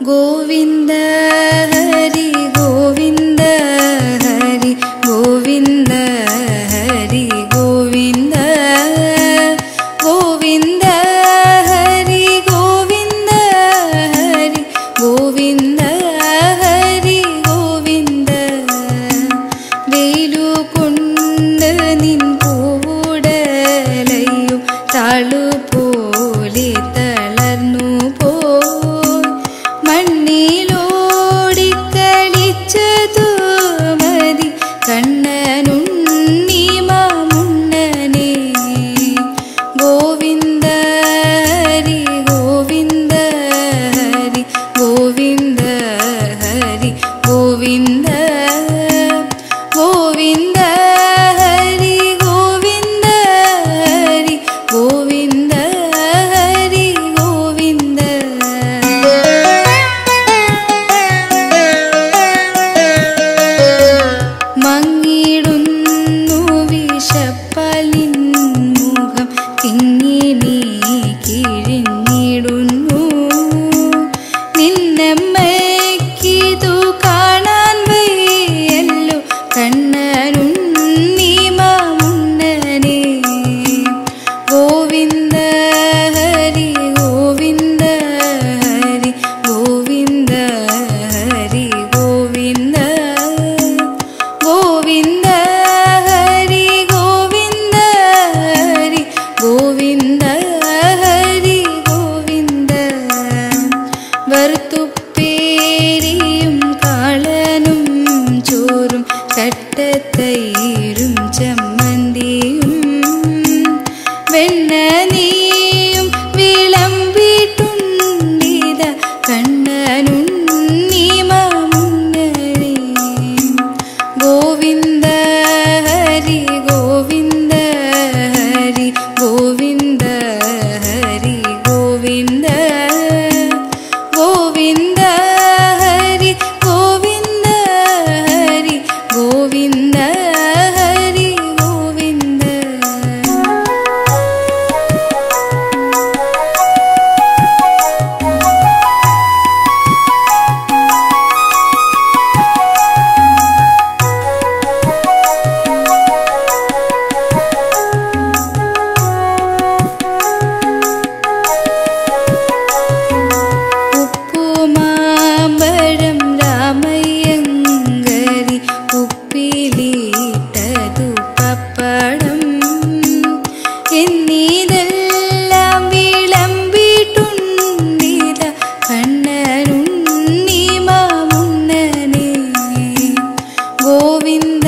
गोविन्द हरि गोविन्द हरि गोविन्द हरि गोविन्द गोविन्द हरि गोविन्द हरि गोविन्द हरि गोविन्द वेलुकोण्ड निन् पूडलय्यु ताळु पोले तളർന്നു പോയി മണ്ണിലോടിക്കളിച്ചതു മതി കണ്ണനുണ്ണി മാമുണ്ണനെ ഗോവിന്ദ ഹരി ഗോവിന്ദ ഹരി ഗോവിന്ദ ഹരി ഗോവിന്ദ ഗോവിന്ദ ഹരി ഗോവിന്ദ ഹരി ഗോവിന്ദ ഹരി ഗോവിന്ദ മങ്ങിടുന്നു വിഷപ്പാലിൻ മുഖം തിങ്ങിനി കിഴിഞ്ഞിടുന്നു നിന്നമ്മയ്ക്കിതു കാണാൻ വയ്യല്ലോ കണ്ണനുണ്ണി മാമുണ്ണനെ ഗോവിന്ദ ഹരി ഗോവിന്ദ ഹരി ഗോവിന്ദ ഹരി ഗോവിന്ദ ഗോവിന്ദ ഹരി ഗോവിന്ദ ഹരി ഗോവിന്ദ ഹരി ഗോവിന്ദ വറുത്തുപ്പേരിയും കാളനും ചോറും കട്ടത്തൈരും ചമ്മന്തിയും വെണ്ണ നീയും വിളമ്പിട്ടുണ്ടിത കണ്ണനുണ്ണി മാമുണ്ണനെ ഗോവിന്ദ ഹരി ഗോവിന്ദ ഹരി ഗോവിന്ദ ഹരി ഗോവിന്ദ ഗോവിന്ദ ഹരി ഗോവിന്ദ ഹരി ഗോവിന്ദ ഹരി ഗോവിന്ദ ഉപ്പുമാമ്പഴം രാമയ്യങ്കരി ഉപ്പിലിട്ടതു പപ്പടം എന്നിതെല്ലാം വിളമ്പിട്ടുണ്ടിത കണ്ണനുണ്ണി മാമുണ്ണനെ ഗോവിന്ദ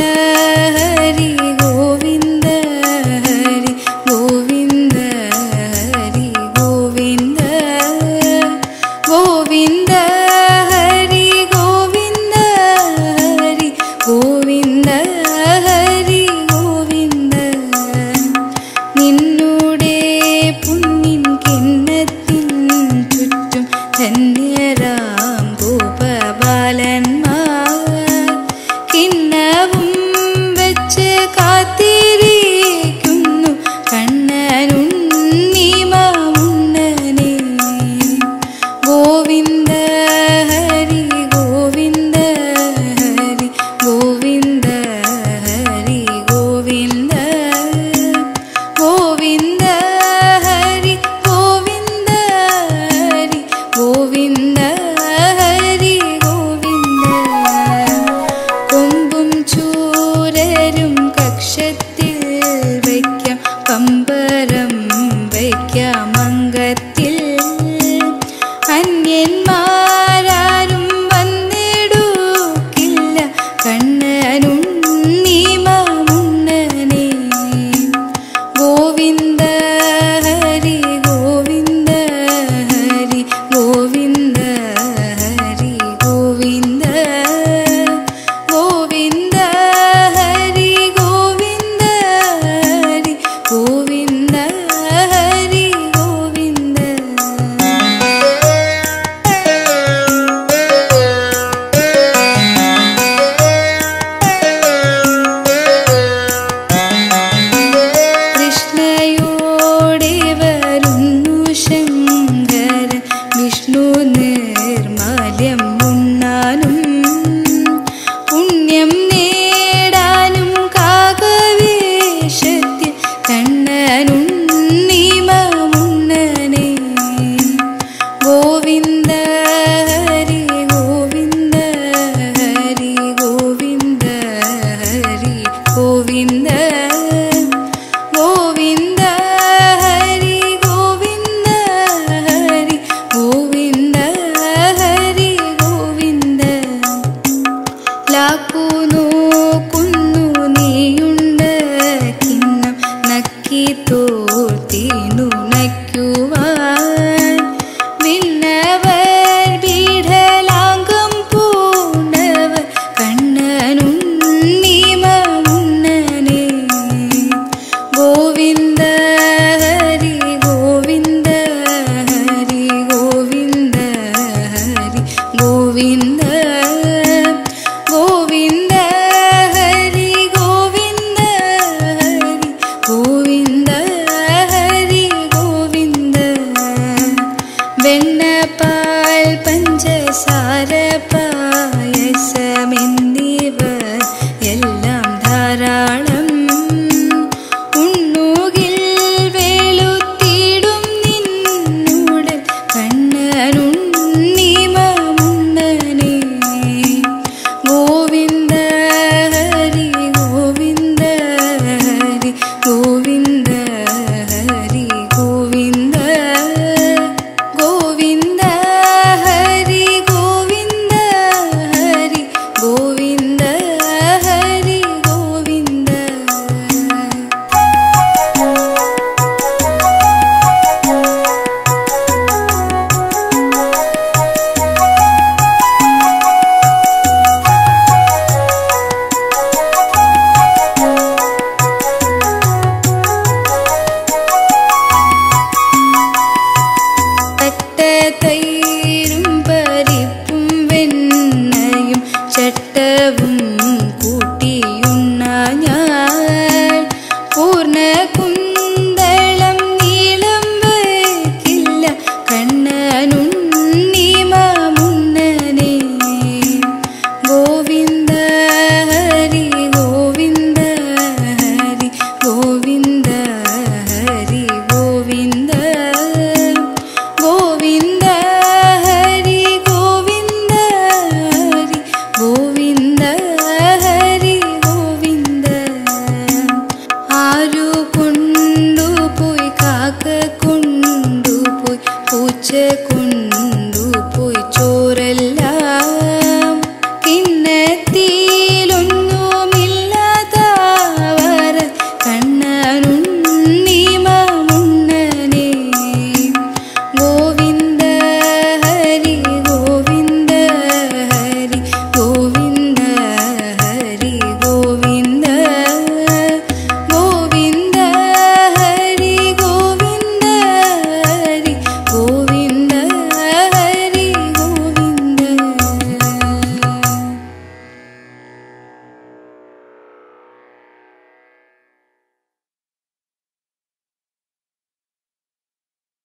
ഹരി ഗോവിന്ദ ഹരി ഗോവിന്ദ ഹരി ഗോവിന്ദ ഗോവിന്ദ ഹരി ഗോവിന്ദ ഹരി ഗോവിന്ദ ഹരി ഗോവിന്ദ നിന്നുടെ പുണ്ണിൻ കിണ്ണത്തിൻ ചുറ്റും ധന്യരാം ഭൂപബാലന്മാർ കിണ്ണവും വെച്ച് കാത്തിരിക്കുന്നു കണ്ണനുണ്ണി മാമുണ്ണനെ ഗോവിന്ദ ഹരി ഗോവിന്ദ ഹരി ഗോവിന്ദ ഹരി ഗോവിന്ദ ഗോവിന്ദ ഹരി ഗോവിന്ദ ഹരി ഗോവിന്ദ ഹരി ഗോവിന്ദ കൊമ്പും ചൂരരും കക്ഷത്തിൽ വയ്ക്കാം പമ്പരം വയ്ക്കാം അംഗത്തിൽ അന്യന്മാരാരും വന്നിടുക്കില്ല കണ്ണനുണ്ണി മാമുണ്ണനെ ഗോവിന്ദ ഹരി ഗോവിന്ദ ഹരി ഗോവിന്ദ സദ്യം ഉണ്ണാനും പുണ്യം നേടാനും കാകവേഷത്തിൽ കണ്ണനുണ്ണീമമുണ്ണനെ. ഗോവിന്ദ ഹരി ഗോവിന്ദ ഹരി ഗോവിന്ദ ഹരി ഗോവിന്ദ ഗോവിന്ദ ഹരി ഗോവിന്ദ ഹരി ഗോവിന്ദ ഹരി ഗോവിന്ദ. ലാക്കുന്നു നീയുണ്ട് കിണ്ണം നക്കി തോർത്തിനു നയ്ക്കുവാൻ വിണ്ണവർ പീഠലാംഗം പൂണ്ടവർ കണ്ണനുണ്ണീമമുണ്ണനെ. ഗോവിന്ദ ഹരി ഗോവിന്ദ ഹരി ഗോവിന്ദ ഹരി ഗോവിന്ദ ഗോവിന്ദ ഹരി ഗോവിന്ദ ഹരി ഗോവിന്ദ ഹരി ഗോവിന്ദ. വെണ്ണപ്പാൽ പഞ്ചസാര